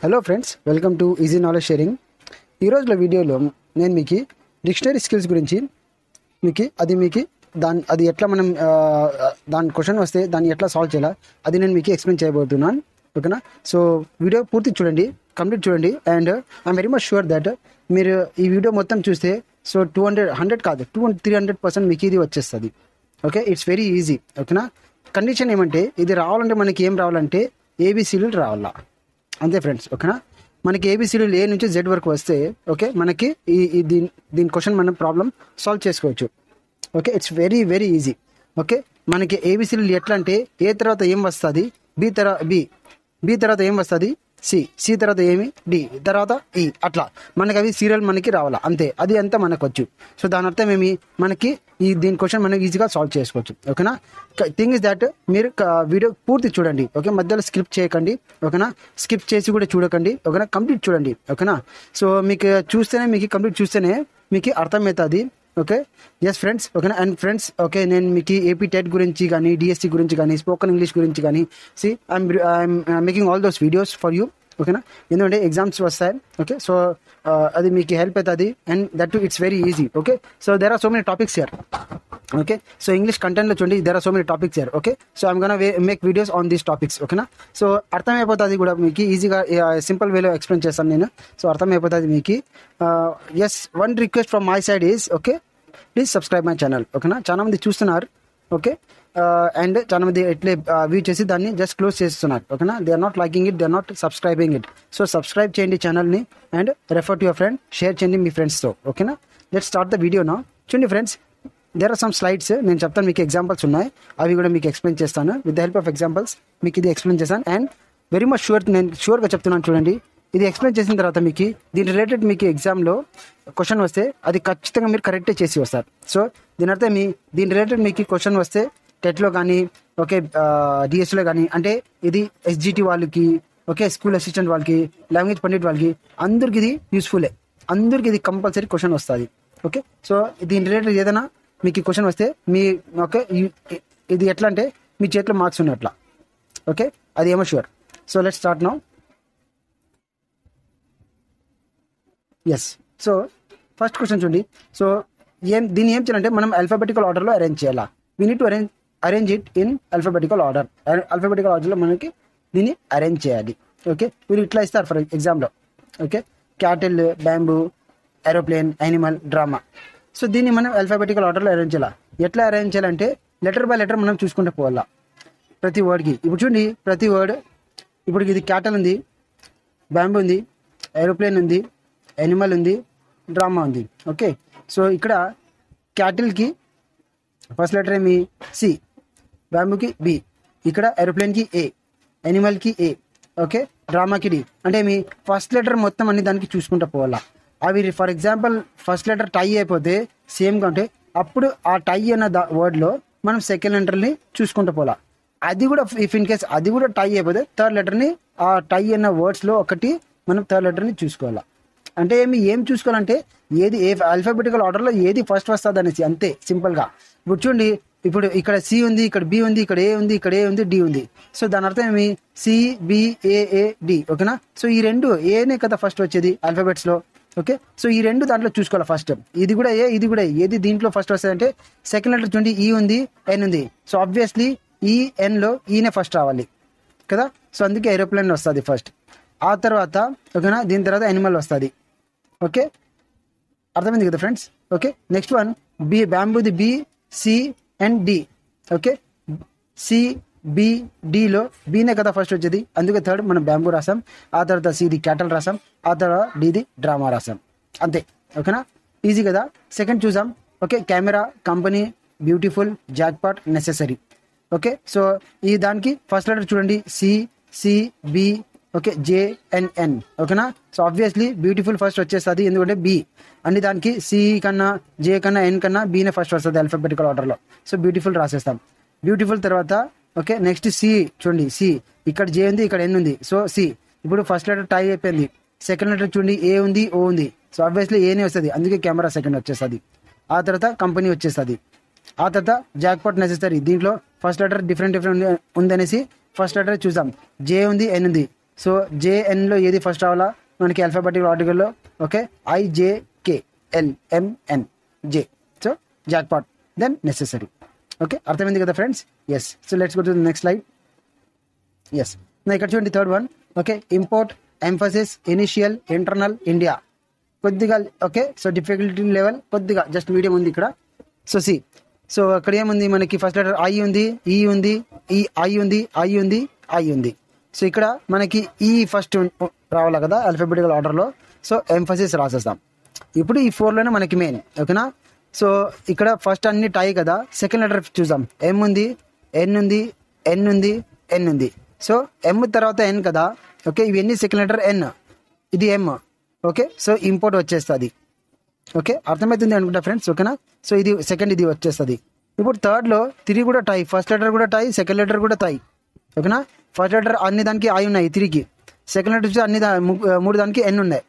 Hello friends, welcome to easy knowledge sharing. ఈ రోజుల వీడియోలో నేను మీకు డిక్షనరీ స్కిల్స్ గురించి అది ఎట్లా మనం దాని క్వశ్చన్ వస్తే దాన్ని ఎట్లా సాల్వ్ చేయాలా అది నేను మీకు ఎక్స్ప్లెయిన్ చేయబోతున్నాను. ఓకేనా? సో వీడియో పూర్తి చూడండి, కంప్లీట్ చూడండి. And I'm very much sure that మీరు ఈ వీడియో మొత్తం చూస్తే సో 100 కాదు 300% మీకు ఇది వచ్చేస్తుంది. Okay, it's very easy. ఓకేనా? కండిషన్ ఏమంటే ఇది రావాలంటే మనకి ఏం రావాలంటే ఏబిసిలు రావాలా, అంతే ఫ్రెండ్స్. ఓకేనా? మనకి ఏబిసిలు ఏ నుంచి జెడ్ వరకు వస్తే ఓకే మనకి దీని క్వశ్చన్ మనం ప్రాబ్లం సాల్వ్ చేసుకోవచ్చు. Okay, it's very very easy. Okay, మనకి ఏబిసిలు ఎట్లా అంటే ఏ తర్వాత ఏం వస్తుంది, బి తర్వాత ఏం వస్తుంది, సి తర్వాత ఏమి, డి తర్వాత ఈ, అట్లా మనకి అవి సీరియల్ మనకి రావాలా, అంతే. అది అంతా మనకు వచ్చు. సో దాని అర్థం ఏమి, మనకి దీని క్వశ్చన్ మనం ఈజీగా సాల్వ్ చేసుకోవచ్చు. ఓకేనా? థింగ్ ఇస్ దట్ మీరు వీడియో పూర్తి చూడండి. ఓకే, మధ్యలో స్కిప్ చేయకండి. ఓకేనా? స్కిప్ చేసి కూడా చూడకండి. ఓకేనా? కంప్లీట్ చూడండి. ఓకేనా? సో మీకు కంప్లీట్ చూస్తేనే మీకు అర్థమవుతుంది. Okay, yes friends. ఓకేనా? అండ్ ఫ్రెండ్స్, ఓకే, నేను మీకు ఏపీ టెట్ గురించి కానీ, డిఎస్సి గురించి కానీ, స్పోకెన్ ఇంగ్లీష్ గురించి కానీ I'm making all those videos for you. ఓకేనా? ఎందుకంటే ఎగ్జామ్స్ వస్తాయి. ఓకే, సో అది మీకు హెల్ప్ అవుతుంది. And that to it's very easy. Okay, so there are so many topics here. Okay, so English కంటెంట్లో చూడండి, there are so many topics here. Okay, so I'm gonna make videos on these topics. ఓకేనా? So అర్థమైపోతుంది కూడా మీకు ఈజీగా, simple వేలో explain చేస్తాను నేను. సో అర్థమైపోతుంది మీకు. Yes, one request from my side is okay, please subscribe my channel. ఓకేనా? చాలా మంది చూస్తున్నారు. ఓకే, అండ్ చాలా మంది ఎట్లే వ్యూ చేసి దాన్ని జస్ట్ క్లోజ్ చేస్తున్నారు. ఓకేనా? They are not liking it, they are not subscribing it. So subscribe చేయండి ఛానల్ని and refer to your friend, share చేయండి మీ ఫ్రెండ్స్తో. ఓకేనా? Let's start the video now. చూడండి friends, there are some slides. నేను చెప్తాను, మీకు ఎగ్జాంపుల్స్ ఉన్నాయి, అవి కూడా మీకు ఎక్స్ప్లెయిన్ చేస్తాను. With the help of examples మీకు ఇది ఎక్స్ప్లెయిన్ చేస్తాను. అండ్ వెరీ మచ్ షూర్, నేను షూర్గా చెప్తున్నాను. చూడండి, ఇది ఎక్స్ప్లెయిన్ చేసిన తర్వాత మీకు దీని రిలేటెడ్ మీకు ఎగ్జామ్లో క్వశ్చన్ వస్తే అది ఖచ్చితంగా మీరు కరెక్టే చేసి వస్తారు. సో దీని అర్థం దీని రిలేటెడ్ మీకు క్వశ్చన్ వస్తే టెట్లో కానీ, ఓకే, డిఎస్లో కానీ, అంటే ఇది ఎస్జిటి వాళ్ళకి, ఓకే, స్కూల్ అసిస్టెంట్ వాళ్ళకి, లాంగ్వేజ్ పండిట్ వాళ్ళకి, అందరికి ఇది యూస్ఫుల్లే. అందరికి ఇది కంపల్సరీ క్వశ్చన్ వస్తుంది. ఓకే, సో దీని రిలేటెడ్ ఏదైనా మీకు క్వశ్చన్ వస్తే ఓకే, ఇది ఎట్లా అంటే మీ చేతిలో మార్క్స్ ఉన్నట్లా. ఓకే, అది ఏమో sure. So let's start now. Yes, so first question చూడండి. సో దీన్ని ఏం చేయాలంటే మనం ఆల్ఫాబెటికల్ ఆర్డర్లో అరేంజ్ చేయాలా. We need to arrange it in alphabetical order. Alphabetical ఆర్డర్లో మనకి దీన్ని అరేంజ్ చేయాలి. ఓకే, వీళ్ళు ఇట్లా ఇస్తారు ఫర్ ఎగ్జామ్లో. Okay, cattle, bamboo, aeroplane, animal, drama. So దీన్ని మనం ఆల్ఫాబెటికల్ ఆర్డర్లో అరేంజ్ చేయాలి. ఎట్లా అరేంజ్ చేయాలంటే లెటర్ బై లెటర్ మనం చూసుకుంటూ పోవాలా ప్రతి వర్డ్కి. ఇప్పుడు చూడండి, ప్రతి వర్డ్, ఇప్పుడు ఇది క్యాటిల్ ఉంది, బ్యాంబూ ఉంది, ఏరోప్లేన్ ఉంది, యానిమల్ ఉంది, డ్రామా ఉంది. ఓకే, సో ఇక్కడ క్యాటిల్కి ఫస్ట్ లెటర్ ఏమి, సి, బ్యాంబూకి బి, ఇక్కడ ఏరోప్లేన్కి ఏ, యానిమల్కి ఏ, ఓకే, డ్రామాకి డి. అంటే మీ ఫస్ట్ లెటర్ మొత్తం అన్ని దానికి చూసుకుంటూ పోవాలా. అవి ఫర్ ఎగ్జాంపుల్ ఫస్ట్ లెటర్ టై అయిపోతే సేమ్గా ఉంటే అప్పుడు ఆ టై అన్న వర్డ్లో మనం సెకండ్ లెటర్ని చూసుకుంటూ పోవాలా. అది కూడా ఇఫ్ ఇన్ కేస్ అది కూడా టై అయిపోతే థర్డ్ లెటర్ని ఆ టై అన్న వర్డ్స్లో ఒకటి మనం థర్డ్ లెటర్ని చూసుకోవాలా. అంటే ఏం చూసుకోవాలంటే ఏది ఏ ఆల్ఫాబెటికల్ ఆర్డర్లో ఏది ఫస్ట్ వస్తుంది అనేసి, అంతే సింపుల్గా. ఇప్పుడు చూడండి, ఇప్పుడు ఇక్కడ సి ఉంది, ఇక్కడ బి ఉంది, ఇక్కడ ఏ ఉంది, ఇక్కడ ఏ ఉంది, డి ఉంది. సో దాని అర్థం సి, బి, ఏ, డి. ఓకేనా? సో ఈ రెండు ఏనే కదా ఫస్ట్ వచ్చేది ఆల్ఫాబెట్స్లో. ఓకే, సో ఈ రెండు దాంట్లో చూసుకోవాలి ఫస్ట్. ఇది కూడా ఏ, ఇది కూడా ఏది దీంట్లో ఫస్ట్ వస్తుంది అంటే సెకండ్ లెటర్ చూడండి, ఈ ఉంది, ఎన్ ఉంది. సో ఆబ్వియస్లీ ఈ ఎన్లో ఈనే ఫస్ట్ రావాలి కదా. సో అందుకే ఏరోప్లేన్ వస్తుంది ఫస్ట్. ఆ తర్వాత ఓకేనా, దీని తర్వాత యానిమల్ వస్తుంది. ఓకే, అర్థమైంది కదా friends. Okay, next one B, బ్యాంబూది B, C and D. Okay, C, B, డిలో బీనే కదా ఫస్ట్ వచ్చేది, అందుకే థర్డ్ మనం బ్యాంబూ రాసాం. ఆ తర్వాత సిది క్యాటల్ రాసాం, ఆ తర్వాత డిది డ్రామా రాసాం, అంతే. ఓకేనా, ఈజీ కదా. సెకండ్ చూసాం. Okay, camera, company, beautiful, jackpot, necessary. Okay, so ఈ దానికి ఫస్ట్ లెటర్ చూడండి, C, B, okay, J and N. ఓకేనా, సో ఆబ్వియస్లీ బ్యూటిఫుల్ ఫస్ట్ వచ్చేస్తుంది, ఎందుకంటే బి అన్ని దానికి సి కన్నా, జే కన్నా, ఎన్ కన్నా బీనే ఫస్ట్ వస్తుంది ఆల్ఫాబెటికల్ ఆర్డర్లో. సో బ్యూటిఫుల్ రాసేస్తాం. బ్యూటిఫుల్ తర్వాత ఓకే, నెక్స్ట్ సి చూడండి, సి ఇక్కడ జే ఉంది, ఇక్కడ ఎన్ ఉంది. సో సి ఇప్పుడు ఫస్ట్ లెటర్ టై అయిపోయింది. సెకండ్ లెటర్ చూడండి, ఏ ఉంది, ఓ ఉంది. సో ఆబ్వియస్లీ ఏనే వస్తుంది, అందుకే కెమెరా సెకండ్ వచ్చేస్తుంది. ఆ తర్వాత కంపెనీ వచ్చేస్తుంది. ఆ తర్వాత జాక్పాట్ నెసెసరీ. దీంట్లో ఫస్ట్ లెటర్ డిఫరెంట్ ఉందనేసి ఫస్ట్ లెటర్ చూసాం, జే ఉంది, ఎన్ ఉంది. సో జేఎన్లో ఏది ఫస్ట్ రావాలా మనకి ఆల్ఫాబెటికల్ ఆర్డర్లో. Okay, IJKLMN J. So jackpot, then necessary. Okay, అర్థమైంది కదా friends? Yes. So let's go to the next slide. Yes, నా ఇక్కడ చూడండి third one. Okay, import, emphasis, initial, internal, India. కొద్దిగా ఓకే, సో డిఫికల్టీ లెవెల్ కొద్దిగా just medium ఉంది ఇక్కడ. So C, so అక్కడ ఏముంది మనకి ఫస్ట్ లెటర్ ఐ ఉంది, ఈ ఉంది, ఈ ఐ ఉంది, ఐ ఉంది, ఐ ఉంది. సో ఇక్కడ మనకి ఈ ఫస్ట్ రావాలా కదా ఆల్ఫాబెటికల్ ఆర్డర్లో. సో ఎంఫసిస్ రాసేస్తాం. ఇప్పుడు ఈ 4లోనే మనకి మెయిన్. ఓకేనా? సో ఇక్కడ ఫస్ట్ అన్ని టై కదా. సెకండ్ లెటర్ చూద్దాం. ఎం ఉంది, ఎన్ ఉంది, ఎన్ ఉంది, ఎన్ ఉంది. సో ఎం తర్వాత ఎన్ కదా. ఓకే, ఇవన్నీ సెకండ్ లెటర్ ఎన్, ఇది ఎం. ఓకే, సో ఇంపోర్ట్ వచ్చేస్తుంది. ఓకే, అర్థమవుతుంది అనుకుంటా ఫ్రెండ్స్. ఓకేనా? సో ఇది సెకండ్, ఇది వచ్చేస్తుంది. ఇప్పుడు థర్డ్లో 3 కూడా టై, ఫస్ట్ లెటర్ కూడా టై, సెకండ్ లెటర్ కూడా టై. ఓకేనా? ఫస్ట్ లెటర్ అన్ని దానికి ఐ ఉన్నాయి 3కి, సెకండ్ లెటర్ చూసి అన్ని 3 దానికి ఎన్ ఉన్నాయి.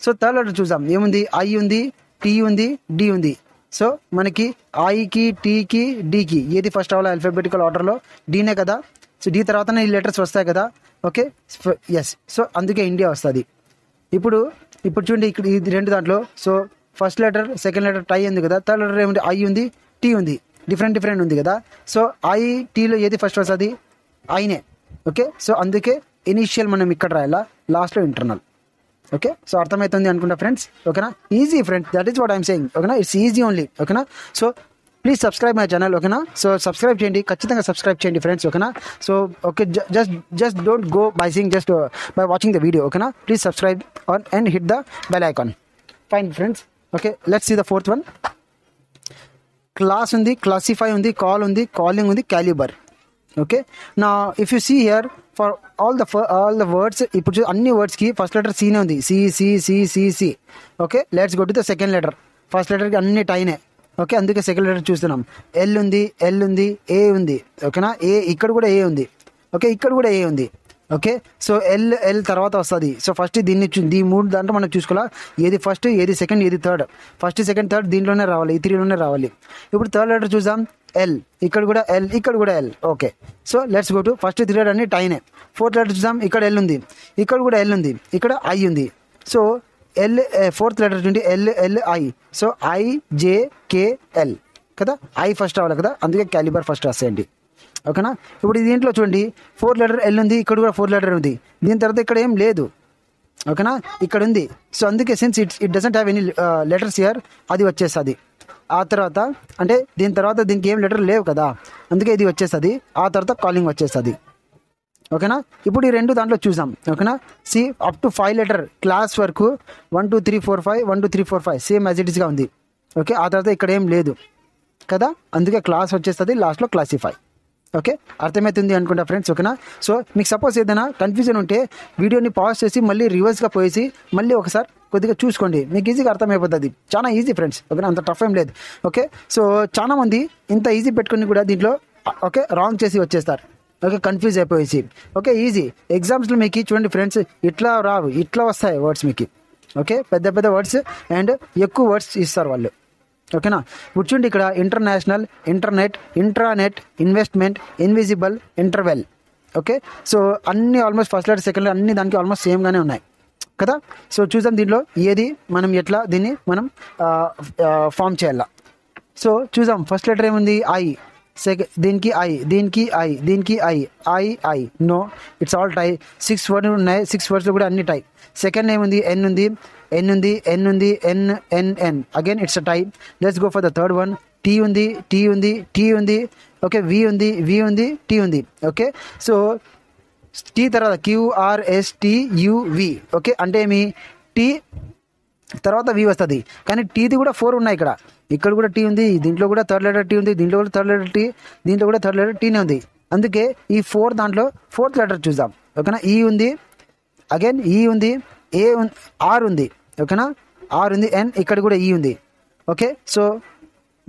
సో థర్డ్ లెటర్ చూసాం, ఏముంది, ఐ ఉంది, టీ ఉంది, డి ఉంది. సో మనకి ఐకి, టీకి, డికి ఏది ఫస్ట్ అవ్వాలి ఆల్ఫాబెటికల్ ఆర్డర్లో? డీనే కదా. సో డి తర్వాతనే ఈ లెటర్స్ వస్తాయి కదా. Okay, yes. సో అందుకే ఇండియా వస్తుంది. ఇప్పుడు చూడండి ఇక్కడ ఈ 2 దాంట్లో. సో first letter second letter tie ఉంది కదా. థర్డ్ లెటర్ ఏముంది, ఐ ఉంది, టీ ఉంది, డిఫరెంట్ ఉంది కదా. సో ఐ టీలో ఏది ఫస్ట్ వస్తుంది? ఐనే. ఓకే, సో అందుకే ఇనిషియల్ మనం ఇక్కడ రాయాలా, లాస్ట్లో ఇంటర్నల్. ఓకే, సో అర్థమవుతుంది అనుకుంటా ఫ్రెండ్స్. ఓకేనా? Easy friends, that is what I'm saying. ఓకేనా? It's easy only. ఓకేనా? So please subscribe my channel. ఓకేనా? సో సబ్స్క్రైబ్ చేయండి, ఖచ్చితంగా సబ్స్క్రైబ్ చేయండి ఫ్రెండ్స్. ఓకేనా? So okay, just don't go by seeing, just by watching the video. ఓకేనా? Please subscribe on and hit the bell icon. Fine friends. Okay, let's see the fourth one. Class ఉంది, classify ఉంది, call ఉంది, calling ఉంది, calibre. Okay, నా if you see here for all the words, ఇప్పుడు అన్ని వర్డ్స్కి first letter సీనే ఉంది, C. Okay, let's go to the second letter. First లెటర్కి అన్ని టైనే. ఓకే, అందుకే సెకండ్ లెటర్ చూస్తున్నాం. ఎల్ ఉంది, ఏ ఉంది. ఓకేనా? ఏ ఇక్కడ కూడా ఏ ఉంది. ఓకే, ఇక్కడ కూడా ఏ ఉంది. ఓకే, సో ఎల్ తర్వాత వస్తుంది. సో ఫస్ట్ దీన్ని ఈ 3 దాంట్లో మనం చూసుకోవాలా, ఏది ఫస్ట్, ఏది సెకండ్, ఏది థర్డ్. ఫస్ట్, సెకండ్, థర్డ్ దీంట్లోనే రావాలి, ఈ 3లోనే రావాలి. ఇప్పుడు థర్డ్ లెటర్ చూద్దాం. ఎల్, ఇక్కడ కూడా ఎల్, ఇక్కడ కూడా L. Okay, so let's go to first 3 letter అన్ని టైనే. ఫోర్త్ లెటర్ చూద్దాం. ఇక్కడ ఎల్ ఉంది, ఇక్కడ కూడా ఎల్ ఉంది, ఇక్కడ ఐ ఉంది. సో ఫోర్త్ లెటర్ చూడండి, ఐ. సో IJKL కదా, ఐ ఫస్ట్ రావాలి కదా, అందుకే క్యాలిబర్ ఫస్ట్ రాసేయండి. ఓకేనా? ఇప్పుడు దీంట్లో చూడండి 4 లెటర్ ఎల్ ఉంది, ఇక్కడ కూడా 4 లెటర్ ఉంది. దీని తర్వాత ఇక్కడ ఏం లేదు. ఓకేనా? ఇక్కడ ఉంది. సో అందుకే since it doesn't have any letters here, అది వచ్చేస్తుంది. ఆ తర్వాత అంటే దీని తర్వాత దీనికి ఏం లెటర్ లేవు కదా, అందుకే ఇది వచ్చేస్తుంది. ఆ తర్వాత కాలింగ్ వచ్చేస్తుంది. ఓకేనా? ఇప్పుడు ఈ 2 దాంట్లో చూసాం. ఓకేనా? See up to 5 letter class వరకు 1 2 3 4 5 1 2 3 4 5 సేమ్ యాజ్ ఇట్ ఈస్గా ఉంది. ఓకే, ఆ తర్వాత ఇక్కడ ఏం లేదు కదా, అందుకే క్లాస్ వచ్చేస్తుంది, లాస్ట్లో క్లాసిఫై. ఓకే, అర్థమవుతుంది అనుకుంటా ఫ్రెండ్స్. ఓకేనా? సో మీకు సపోజ్ ఏదైనా కన్ఫ్యూజన్ ఉంటే వీడియోని పాజ్ చేసి మళ్ళీ రివర్స్గా పోయేసి మళ్ళీ ఒకసారి కొద్దిగా చూసుకోండి, మీకు ఈజీగా అర్థమైపోతుంది. చాలా ఈజీ ఫ్రెండ్స్. ఓకేనా? అంత టఫ్ ఏం లేదు. ఓకే, సో చాలా మంది ఇంత ఈజీ పెట్టుకుని కూడా దీంట్లో ఓకే రాంగ్ చేసి వచ్చేస్తారు. ఓకే, కన్ఫ్యూజ్ అయిపోయేసి. ఓకే, ఈజీ ఎగ్జామ్స్లో మీకు చూడండి ఫ్రెండ్స్, ఇట్లా రావు, ఇట్లా వస్తాయి వర్డ్స్ మీకు. ఓకే, పెద్ద వర్డ్స్ అండ్ ఎక్కువ వర్డ్స్ ఇస్తారు వాళ్ళు. ఓకేనా? ఇప్పుడు చూడండి ఇక్కడ international, internet, intranet, investment, invisible, interval. Okay, so అన్ని almost first letter second letter అన్ని దానికి ఆల్మోస్ట్ సేమ్గానే ఉన్నాయి కదా. సో చూద్దాం దీంట్లో ఏది మనం ఎట్లా దీన్ని మనం ఫామ్ చేయాలా. సో చూద్దాం. ఫస్ట్ లెటర్ ఏముంది, ఐ. దీనికి ఐ, దీనికి ఐ, దీనికి I. No, it's all tie. 6 words ఉన్నాయి, 6 వర్డ్స్లో కూడా అన్ని టై. సెకండ్ ఏముంది, ఎన్ ఉంది, N. Again it's a tie. Let's go for the third one. T ఉంది. ఓకే, వి ఉంది, టీ ఉంది. ఓకే, సో టీ తర్వాత QRSTUV. ఓకే, అంటే ఏమి, టీ తర్వాత వి వస్తుంది. కానీ టీది కూడా 4 ఉన్నాయి ఇక్కడ కూడా టీ ఉంది, దీంట్లో కూడా థర్డ్ లెటర్ టీ ఉంది, దీంట్లో కూడా థర్డ్ లెటర్ టీ, దీంట్లో కూడా థర్డ్ లెటర్ టీనే ఉంది. అందుకే ఈ 4 దాంట్లో ఫోర్త్ లెటర్ చూద్దాం. ఓకేనా? ఈ ఉంది, అగైన్ ఈ ఉంది, ఏ ఆర్ ఉంది. ఓకేనా? ఆర్ ఉంది, ఎన్, ఇక్కడ కూడా ఈ ఉంది. ఓకే, సో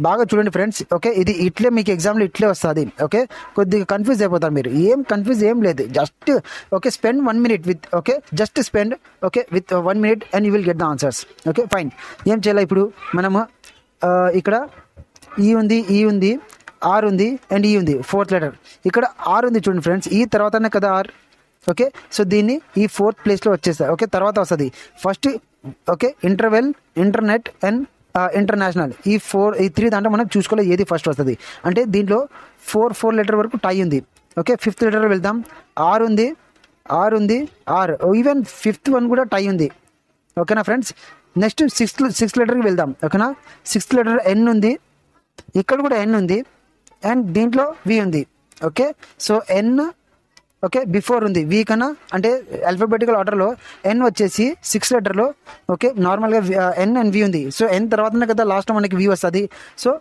బాగా చూడండి ఫ్రెండ్స్. ఓకే, ఇది ఇట్లే మీకు ఎగ్జామ్లో ఇట్లే వస్తుంది. ఓకే, కొద్దిగా కన్ఫ్యూజ్ అయిపోతారు మీరు. కన్ఫ్యూజ్ ఏం లేదు, just okay spend 1 minute with okay just spend okay with 1 minute and you will get the answers. Okay, fine. ఏం చేయాలి ఇప్పుడు మనము, ఇక్కడ ఈ ఉంది, ఆర్ ఉంది అండ్ ఈ ఉంది, ఫోర్త్ లెటర్. ఇక్కడ ఆర్ ఉంది చూడండి ఫ్రెండ్స్, ఈ తర్వాతనే కదా ఆర్. ఓకే. సో దీన్ని ఈ 4th ప్లేస్లో వచ్చేస్తాయి. ఓకే. తర్వాత వస్తుంది first okay interval, internet and international. ఈ 3 దాంట్లో మనం చూసుకోవాలి ఏది ఫస్ట్ వస్తుంది అంటే దీంట్లో 4 లెటర్ వరకు టై ఉంది. ఓకే. 5th లెటర్ వెళ్దాం. ఆర్ ఉంది, ఈవెన్ 5th వన్ కూడా టై ఉంది. ఓకేనా ఫ్రెండ్స్. నెక్స్ట్ 6th లెటర్కి వెళ్దాం. ఓకేనా. 6th లెటర్ ఎన్ ఉంది, ఇక్కడ కూడా ఎన్ ఉంది అండ్ దీంట్లో వి ఉంది. ఓకే. సో ఎన్ ఓకే బిఫోర్ ఉంది వి కన్నా, అంటే ఆల్ఫాబెటికల్ ఆర్డర్లో ఎన్ వచ్చేసి 6th లెటర్లో ఓకే నార్మల్గా ఎన్ అండ్ వి ఉంది. సో ఎన్ తర్వాతనే కదా లాస్ట్లో మనకి వి వస్తుంది. సో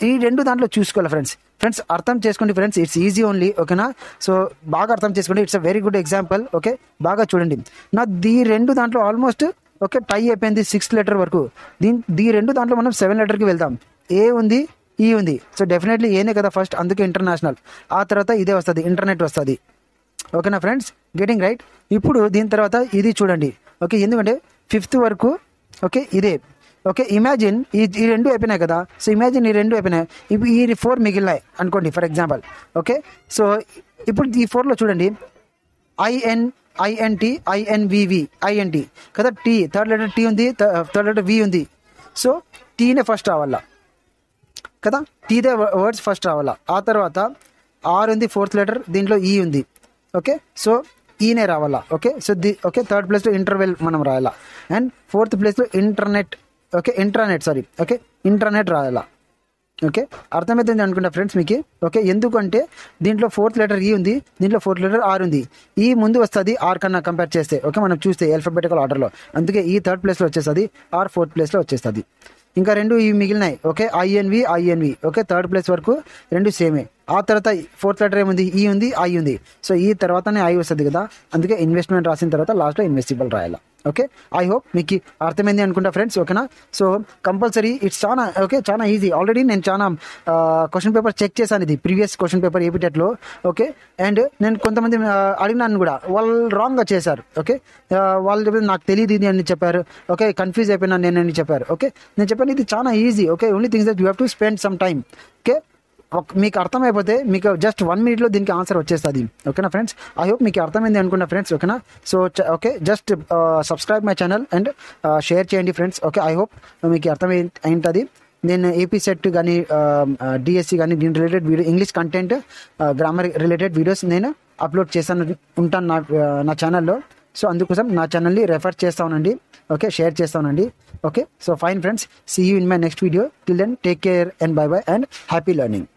ఈ 2 దాంట్లో చూసుకోవాలి ఫ్రెండ్స్ అర్థం చేసుకోండి ఫ్రెండ్స్. It's easy only. ఓకేనా. సో బాగా అర్థం చేసుకోండి. It's a very good example. Okay. బాగా చూడండి. నా ఈ 2 దాంట్లో ఆల్మోస్ట్ ఓకే టై అయిపోయింది 6th లెటర్ వరకు. ఈ 2 దాంట్లో మనం 7 లెటర్కి వెళ్దాం. ఏ ఉంది, ఈ ఉంది. సో డెఫినెట్లీ ఏనే కదా ఫస్ట్, అందుకే ఇంటర్నేషనల్. ఆ తర్వాత ఇదే వస్తుంది, ఇంటర్నెట్ వస్తుంది. ఓకేనా ఫ్రెండ్స్, గెటింగ్ రైట్. ఇప్పుడు దీని తర్వాత ఇది చూడండి. ఓకే. ఎందుకంటే 5th వరకు ఓకే ఇదే. ఓకే. ఇమాజిన్ ఈ 2 అయిపోయినాయి కదా. సో ఇమాజిన్ ఈ 2 అయిపోయినాయి, ఇప్పుడు ఈ 4 మిగిలినాయి అనుకోండి ఫర్ ఎగ్జాంపుల్. ఓకే. సో ఇప్పుడు ఈ 4లో చూడండి INT INT కదా. టీ థర్డ్ లెటర్ టీ ఉంది, థర్డ్ లెటర్ వి ఉంది. సో టీనే ఫస్ట్ రావాలా కదా, టీదే వర్డ్స్ ఫస్ట్ రావాలా. ఆ తర్వాత ఆర్ ఉంది 4th లెటర్, దీంట్లో ఈ ఉంది. ఓకే. సో ఈనే రావాలా. ఓకే. సో ఓకే 3rd ప్లేస్లో ఇంటర్వెల్ మనం రాయాలా అండ్ 4th ప్లేస్లో ఇంటర్నెట్ ఓకే ఇంటర్నెట్ రాయాలా. ఓకే. అర్థమవుతుంది అనుకుంటా ఫ్రెండ్స్ మీకు. ఓకే. ఎందుకంటే దీంట్లో 4th లెటర్ ఈ ఉంది, దీంట్లో 4th లెటర్ ఆర్ ఉంది. ఈ ముందు వస్తుంది ఆర్ కన్నా కంపేర్ చేస్తే. ఓకే. మనం చూస్తే ఆల్ఫాబెటికల్ ఆర్డర్లో, అందుకే ఈ 3rd ప్లేస్లో వచ్చేస్తుంది, ఆర్ 4th ప్లేస్లో వచ్చేస్తుంది. ఇంకా 2 ఇవి మిగిలినాయి. Okay. I N V okay 3rd place వరకు 2 సేమే. ఆ తర్వాత 4th లెటర్ ఏముంది, ఈ ఉంది, ఐ ఉంది. సో ఈ తర్వాతనే ఐ వస్తుంది కదా, అందుకే ఇన్వెస్ట్మెంట్ రాసిన తర్వాత లాస్ట్లో ఇన్వెస్టిబుల్ రాయాలి. ఓకే. ఐ హోప్ మీకు అర్థమైంది అనుకుంటా ఫ్రెండ్స్. ఓకేనా. సో కంపల్సరీ ఇట్స్ చాలా ఈజీ. ఆల్రెడీ నేను చాలా క్వశ్చన్ పేపర్ చెక్ చేశాను, ఇది ప్రీవియస్ క్వశ్చన్ పేపర్ ఏపీటెట్లో. ఓకే. అండ్ నేను కొంతమంది అడిగినాను కూడా, వాళ్ళు రాంగ్గా చేశారు. ఓకే. వాళ్ళు చెప్పేది నాకు తెలియదు ఇది అని చెప్పారు. ఓకే. కన్ఫ్యూజ్ అయిపోయినాను నేను అని చెప్పారు. ఓకే. నేను చెప్పాను ఇది చాలా easy. Okay. Only things that you have to spend some time. Okay. మీకు అర్థమైపోతే మీకు జస్ట్ 1 minute దీనికి ఆన్సర్ వచ్చేస్తుంది. ఓకేనా ఫ్రెండ్స్. ఐ హోప్ మీకు అర్థమైంది అనుకున్నా ఫ్రెండ్స్. ఓకేనా. So okay just subscribe my channel and share చేయండి ఫ్రెండ్స్. ఓకే. ఐ హోప్ మీకు అయింటుంది. నేను ఏపీ సెట్ కానీ డిఎస్సి కానీ దీని related video, English content, grammar related videos నేను అప్లోడ్ ఉంటాను నా ఛానల్లో. సో అందుకోసం నా ఛానల్ని రెఫర్ చేస్తానండి. ఓకే. షేర్ చేస్తానండి. Okay. So fine friends, see you in my next video. Till then take care and bye and happy learning.